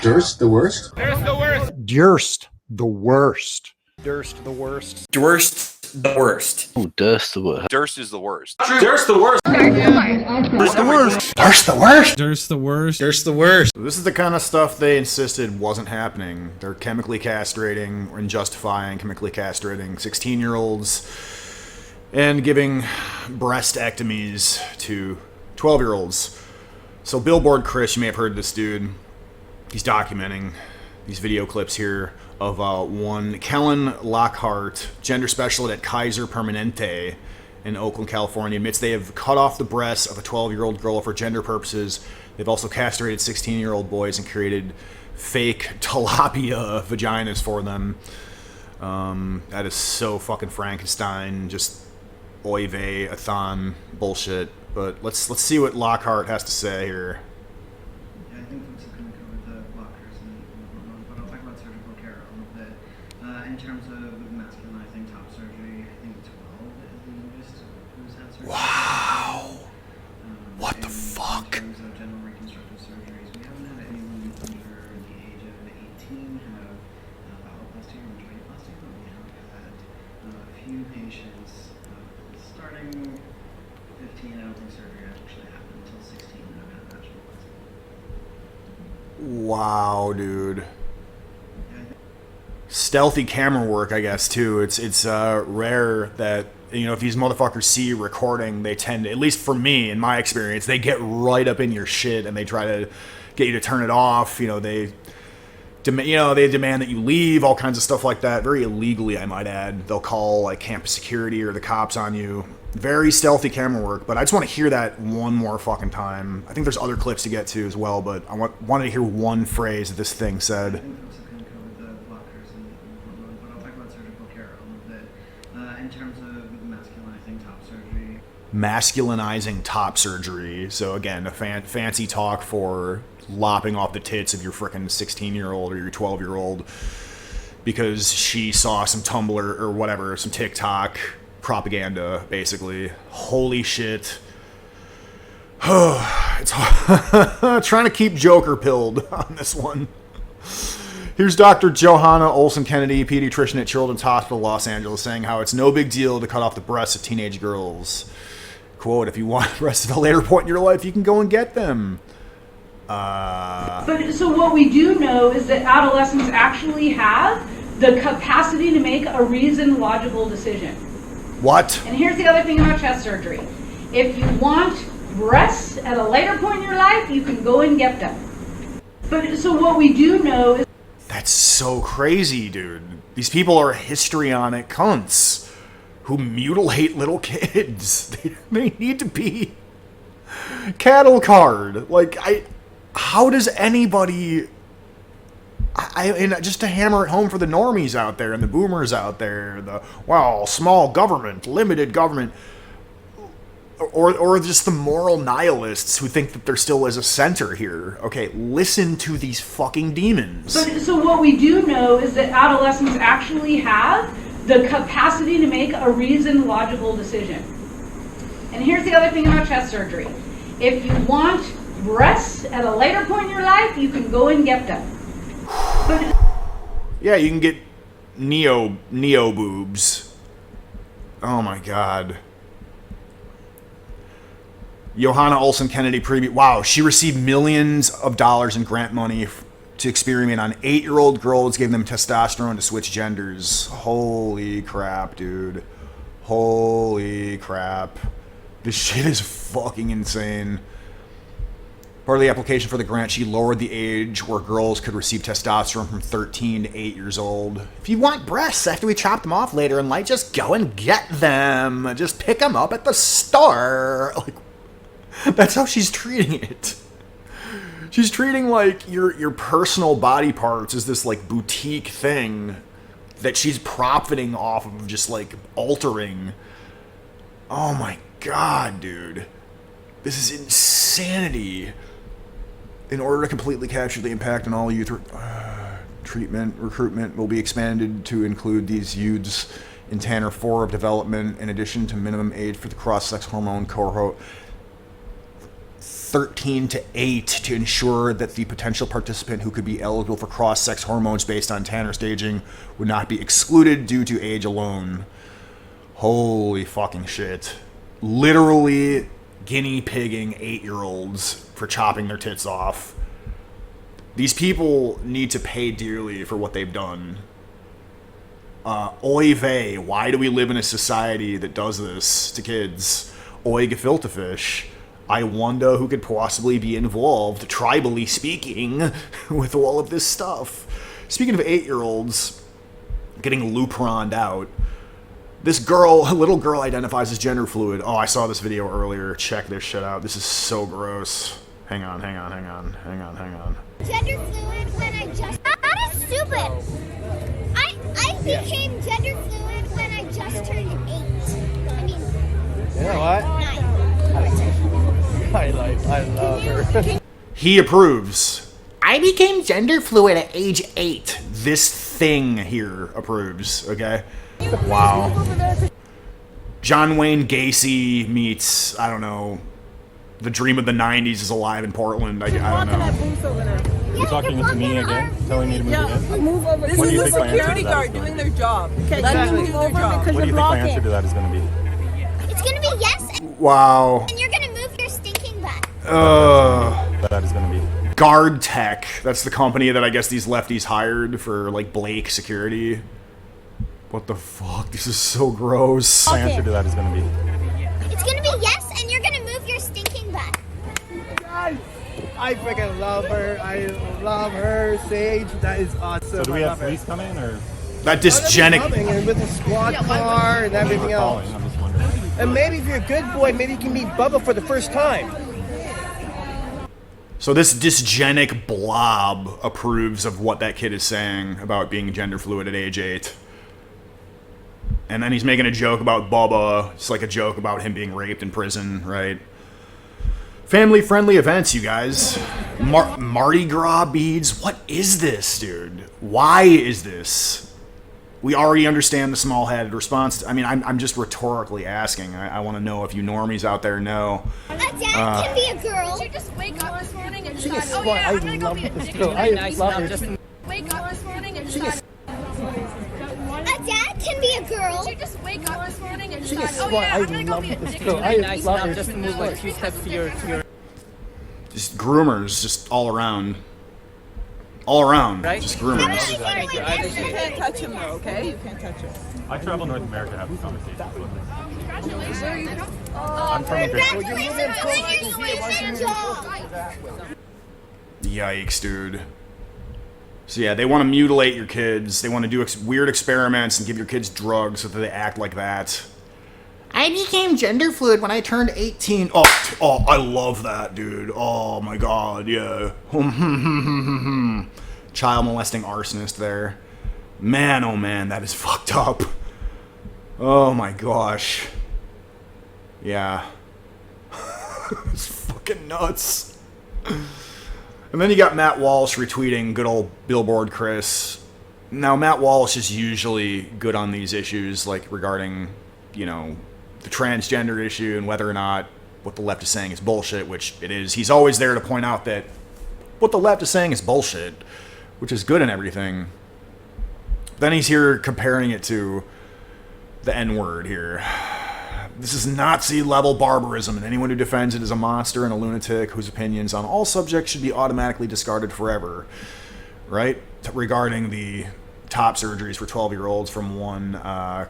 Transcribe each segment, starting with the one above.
Durst the worst? Durst the worst. Durst the worst. Durst the worst. Durst the worst. Oh, Durst the worst. Durst is the worst. Durst the worst. Durst the worst. Durst the worst? Durst the worst. Durst the worst. This is the kind of stuff they insisted wasn't happening. They're chemically castrating and justifying chemically castrating 16-year-olds and giving breastectomies to 12-year-olds. So Billboard Chris, you may have heard of this dude. He's documenting these video clips here of one Kellen Lockhart, gender specialist at Kaiser Permanente in Oakland, California, admits they have cut off the breasts of a 12-year-old girl for gender purposes. They've also castrated 16-year-old boys and created fake tilapia vaginas for them. That is so fucking Frankenstein, just oy vey, a thon bullshit. But let's see what Lockhart has to say here. I think folks are going to cover the blockers and hormones, but I'll talk about surgical care a little bit. In terms of masculinizing top surgery, I think 12 is the youngest who's had surgery. Wow. What the fuck? In terms of general reconstructive surgeries, we haven't had anyone under the age of 18 have phalloplasty or vaginoplasty, but we have had a few patients starting 15, I don't think surgery actually happened until 16 that have had vaginoplasty. Wow, dude. Stealthy camera work, I guess, too. It's rare that, you know, if these motherfuckers see you recording, they tend to, at least for me, in my experience, they get right up in your shit and they try to get you to turn it off. You know, they demand that you leave, all kinds of stuff like that. Very illegally, I might add. They'll call, like, campus security or the cops on you. Very stealthy camera work, but I just want to hear that one more fucking time. I think there's other clips to get to as well, but I wanted to hear one phrase that this thing said. I think folks are going to cover the blockers and hormones, but I'll talk about surgical care a little bit. In terms of masculinizing top surgery. Masculinizing top surgery. So again, a fancy talk for lopping off the tits of your frickin' 16-year-old or your 12-year-old because she saw some Tumblr or whatever, some TikTok propaganda, basically. Holy shit. It's trying to keep Joker pilled on this one. Here's Dr. Johanna Olsen-Kennedy, pediatrician at Children's Hospital, Los Angeles, saying how it's no big deal to cut off the breasts of teenage girls. Quote, if you want breasts at a later point in your life, you can go and get them. But so what we do know is that adolescents actually have the capacity to make a reasoned, logical decision. What? And here's the other thing about chest surgery. If you want breasts at a later point in your life, you can go and get them. But so what we do know is... That's so crazy, dude. These people are histrionic cunts who mutilate little kids. They need to be cattle card. Like, how does anybody... and just to hammer it home for the normies out there and the boomers out there, small government, limited government, or just the moral nihilists who think that there still is a center here. Okay, listen to these fucking demons. But so what we do know is that adolescents actually have the capacity to make a reasoned, logical decision. And here's the other thing about chest surgery. If you want breasts at a later point in your life, you can go and get them. But yeah, you can get neo boobs. Oh my god. Johanna Olsen-Kennedy wow, she received millions of dollars in grant money to experiment on 8-year-old girls, gave them testosterone to switch genders. Holy crap, dude. Holy crap. This shit is fucking insane. Part of the application for the grant, she lowered the age where girls could receive testosterone from 13 to 8 years old. If you want breasts after we chop them off later in life, just go and get them. Just pick them up at the store. Like, that's how she's treating it. She's treating, like, your personal body parts as this, like, boutique thing that she's profiting off of, just, like, altering. Oh my god, dude. This is insanity. In order to completely capture the impact on all youth, recruitment will be expanded to include these youths in Tanner 4 of development, in addition to minimum age for the cross-sex hormone cohort. 13 to 8 to ensure that the potential participant who could be eligible for cross-sex hormones based on Tanner staging would not be excluded due to age alone. Holy fucking shit. Literally guinea pigging 8-year-olds for chopping their tits off. These people need to pay dearly for what they've done. Oy vey, why do we live in a society that does this to kids? Oy gefilte fish. I wonder who could possibly be involved, tribally speaking, with all of this stuff. Speaking of 8-year-olds getting luproned out, this girl, a little girl, identifies as gender fluid. Oh, I saw this video earlier. Check this shit out. This is so gross. Hang on. Gender fluid when I just... That is stupid. I became gender fluid when I just turned 8. I mean... You know what? 9. I love her. He approves. I became gender fluid at age 8. This thing here approves, okay? Wow. John Wayne Gacy meets, I don't know, the dream of the 90s is alive in Portland. I don't know. You talking to me again? Telling me to move again? Move over. This What do you is think the my answer to security that guard is gonna doing be? their job. Okay, Exactly. let them do their job. What do you think my answer to that is going to be? It's gonna be yes, Wow. and you're gonna move your stinking butt. That is going to be. Guard Tech. That's the company that I guess these lefties hired for, like, Blake security. What the fuck? This is so gross. My answer to that is going to be. It's gonna be yes, and you're gonna move your stinking butt. I freaking love her. I love her, Sage. That is awesome. So do we have police coming or? That dysgenic. And with a squad car and everything else. I'm just wondering. And maybe if you're a good boy, maybe you can meet Bubba for the first time. So this dysgenic blob approves of what that kid is saying about being gender fluid at age 8. And then he's making a joke about Bubba. It's like a joke about him being raped in prison, right? Family-friendly events, you guys. Mardi Gras beads. What is this, dude? Why is this? We already understand the small-headed response. I mean, I'm just rhetorically asking. I want to know if you normies out there know. A dad can be a girl. Did you just wake up this morning and She decide, is oh smart. yeah, I I'm gonna go love be this addicted girl. to I it. love her. Wake up this morning and She decide, is. A dad can be a girl. did you just wake up this morning and She decide, is oh smart. yeah, I I'm gonna go love be this addicted girl. to I it. love her. Just move like 2 steps to your Just groomers, just all around. All around, Right? just groomers. You can't touch him though, okay? You can't touch him. I travel North America to have these conversations with them. Congratulations. I'm from a Congratulations on your new job. Yikes, dude. So yeah, they want to mutilate your kids. They want to do weird experiments and give your kids drugs so that they act like that. I became gender fluid when I turned 18. Oh, I love that, dude. Oh my god, yeah. Child molesting arsonist there. Man, oh man, that is fucked up. Oh my gosh. Yeah. It's fucking nuts. And then you got Matt Walsh retweeting good old Billboard Chris. Now, Matt Walsh is usually good on these issues, like regarding, you know, the transgender issue and whether or not what the left is saying is bullshit, which it is. He's always there to point out that what the left is saying is bullshit, which is good and everything. Then he's here comparing it to the N-word here. This is Nazi-level barbarism, and anyone who defends it is a monster and a lunatic whose opinions on all subjects should be automatically discarded forever. Right? Regarding the top surgeries for 12-year-olds from one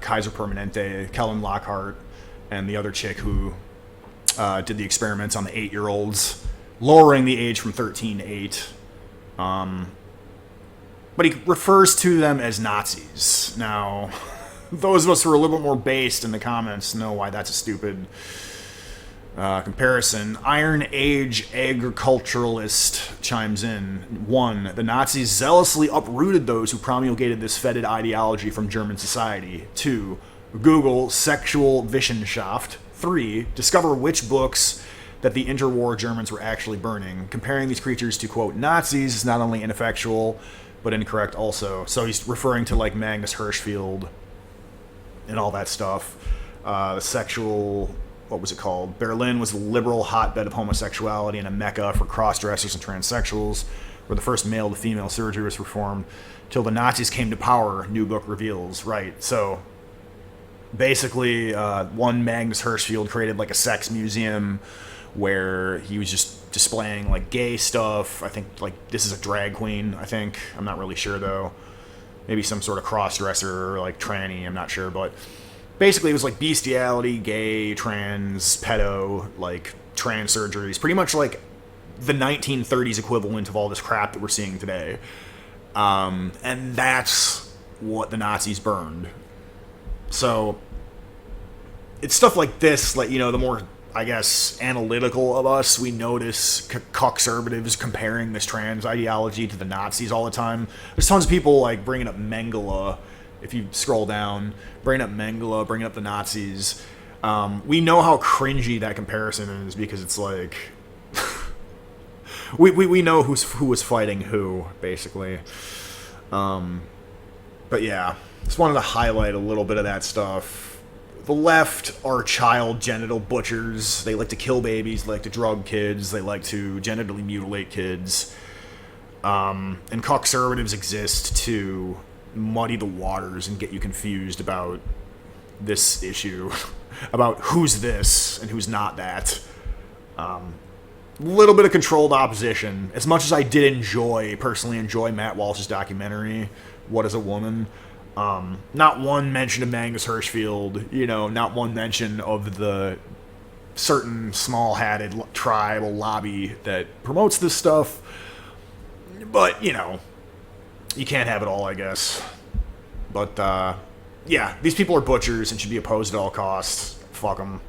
Kaiser Permanente, Kellen Lockhart, and the other chick who did the experiments on the 8-year-olds, lowering the age from 13 to 8. But he refers to them as Nazis. Now, those of us who are a little bit more based in the comments know why that's a stupid comparison. Iron Age agriculturalist chimes in. 1. The Nazis zealously uprooted those who promulgated this fetid ideology from German society. 2. Google sexual Wissenschaft. 3. Discover which books that the interwar Germans were actually burning. Comparing these creatures to, quote, Nazis is not only ineffectual, but incorrect also. So he's referring to, like, Magnus Hirschfeld and all that stuff. The sexual what was it called? Berlin was the liberal hotbed of homosexuality and a mecca for cross-dressers and transsexuals, where the first male-to-female surgery was performed. Till the Nazis came to power, new book reveals. Right, so basically one Magnus Hirschfeld created like a sex museum where he was just displaying like gay stuff. I think like this is a drag queen, I think. I'm not really sure though. Maybe some sort of cross-dresser or like tranny, I'm not sure, but basically it was like bestiality, gay, trans, pedo, like trans surgeries, pretty much like the 1930s equivalent of all this crap that we're seeing today. And that's what the Nazis burned. So it's stuff like this, like, you know, the more, I guess, analytical of us, we notice conservatives comparing this trans ideology to the Nazis all the time. There's tons of people like bringing up Mengele. If you scroll down, bringing up Mengele, bringing up the Nazis. We know how cringy that comparison is because it's like we know who was fighting who, basically. But yeah, just wanted to highlight a little bit of that stuff. The left are child genital butchers. They like to kill babies, they like to drug kids, they like to genitally mutilate kids. And conservatives exist to muddy the waters and get you confused about this issue, about who's this and who's not that. Little bit of controlled opposition. As much as I did personally enjoy Matt Walsh's documentary, What is a Woman? Not one mention of Magnus Hirschfeld, you know, not one mention of the certain small-hatted tribal lobby that promotes this stuff. But, you know, you can't have it all, I guess. But, yeah, these people are butchers and should be opposed at all costs. Fuck them.